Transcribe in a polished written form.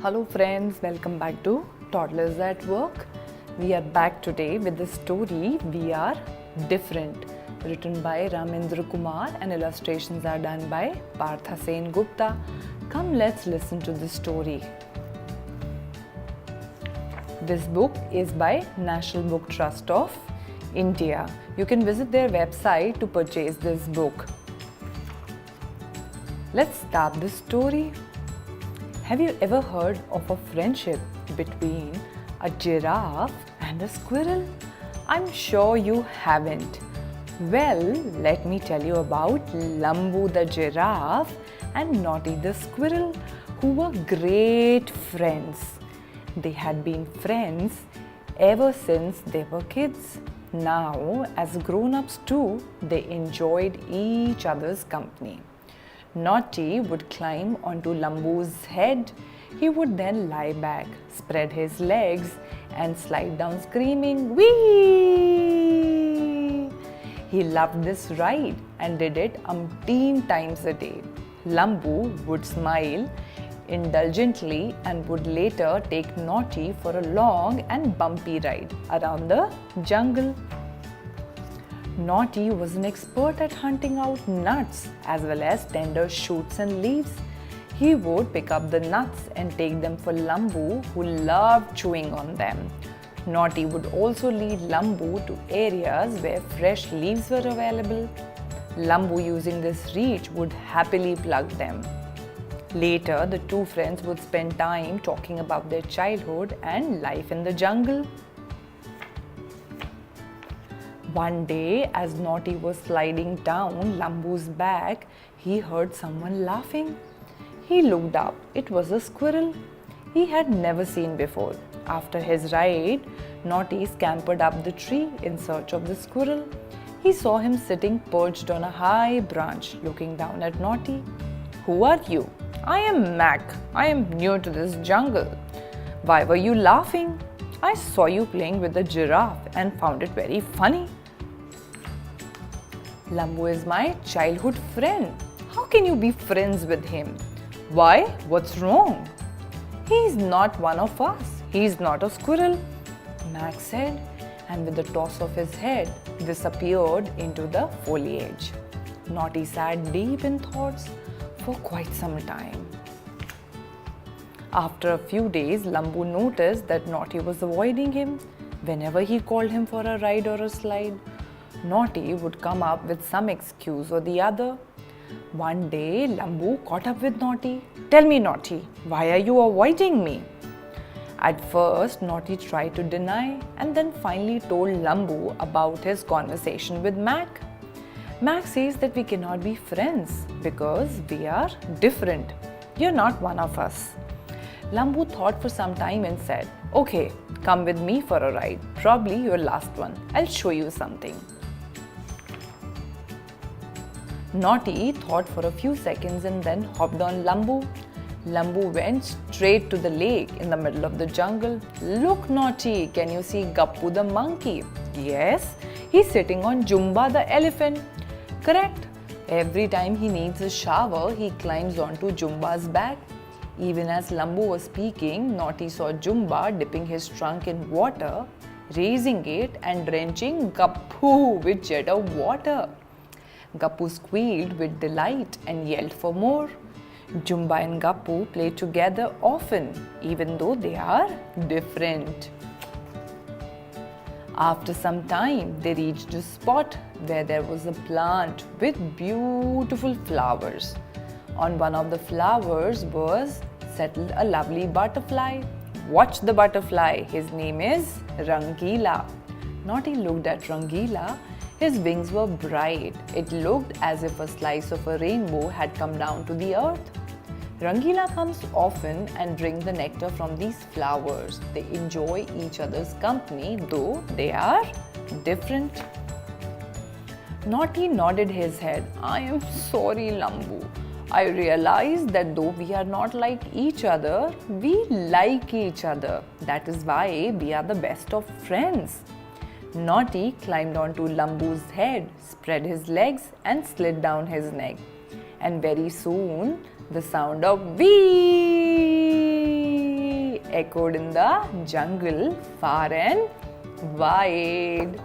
Hello friends, welcome back to Toddlers at Work. We are back today with the story We Are Different, written by Ramendra Kumar and illustrations are done by Partha Sen Gupta. Come, let's listen to the story. This book is by National Book Trust of India. You can visit their website to purchase this book. Let's start the story. Have you ever heard of a friendship between a giraffe and a squirrel? I'm sure you haven't. Well, let me tell you about Lambu the giraffe and Naughty the squirrel, who were great friends. They had been friends ever since they were kids. Now, as grown-ups too, they enjoyed each other's company. Naughty would climb onto Lambu's head. He would then lie back, spread his legs, and slide down screaming, "Whee!" He loved this ride and did it umpteen times a day. Lambu would smile indulgently and would later take Naughty for a long and bumpy ride around the jungle. Naughty was an expert at hunting out nuts as well as tender shoots and leaves. He would pick up the nuts and take them for Lambu, who loved chewing on them. Naughty would also lead Lambu to areas where fresh leaves were available. Lambu, using this reach, would happily pluck them. Later, the two friends would spend time talking about their childhood and life in the jungle. One day, as Naughty was sliding down Lambu's back, he heard someone laughing. He looked up. It was a squirrel he had never seen before. After his ride, Naughty scampered up the tree in search of the squirrel. He saw him sitting perched on a high branch, looking down at Naughty. "Who are you?" "I am Mac. I am new to this jungle." "Why were you laughing?" "I saw you playing with the giraffe and found it very funny." "Lambu is my childhood friend. How can you be friends with him?" "Why? What's wrong?" "He's not one of us. He's not a squirrel," Max said, and with a toss of his head, disappeared into the foliage. Naughty sat deep in thoughts for quite some time. After a few days, Lambu noticed that Naughty was avoiding him. Whenever he called him for a ride or a slide, Naughty would come up with some excuse or the other. One day, Lambu caught up with Naughty. "Tell me, Naughty, why are you avoiding me?" At first, Naughty tried to deny and then finally told Lambu about his conversation with Mac. "Mac says that we cannot be friends because we are different. You're not one of us." Lambu thought for some time and said, "Okay, come with me for a ride. Probably your last one. I'll show you something." Naughty thought for a few seconds and then hopped on Lambu. Lambu went straight to the lake in the middle of the jungle. "Look, Naughty, can you see Gappu the monkey?" "Yes, he's sitting on Jumba the elephant." "Correct. Every time he needs a shower, he climbs onto Jumba's back." Even as Lambu was speaking, Naughty saw Jumba dipping his trunk in water, raising it and drenching Gappu with jet of water. Gappu squealed with delight and yelled for more. Jumba and Gappu played together often, even though they are different. After some time, they reached a spot where there was a plant with beautiful flowers. On one of the flowers was settled a lovely butterfly. "Watch the butterfly. His name is Rangila." Naughty looked at Rangila. His wings were bright. It looked as if a slice of a rainbow had come down to the earth. "Rangila comes often and drinks the nectar from these flowers. They enjoy each other's company, though they are different." Naughty nodded his head. "I am sorry, Lambu. I realize that though we are not like each other, we like each other. That is why we are the best of friends." Naughty climbed onto Lambu's head, spread his legs and slid down his neck. And very soon, the sound of "wee" echoed in the jungle far and wide.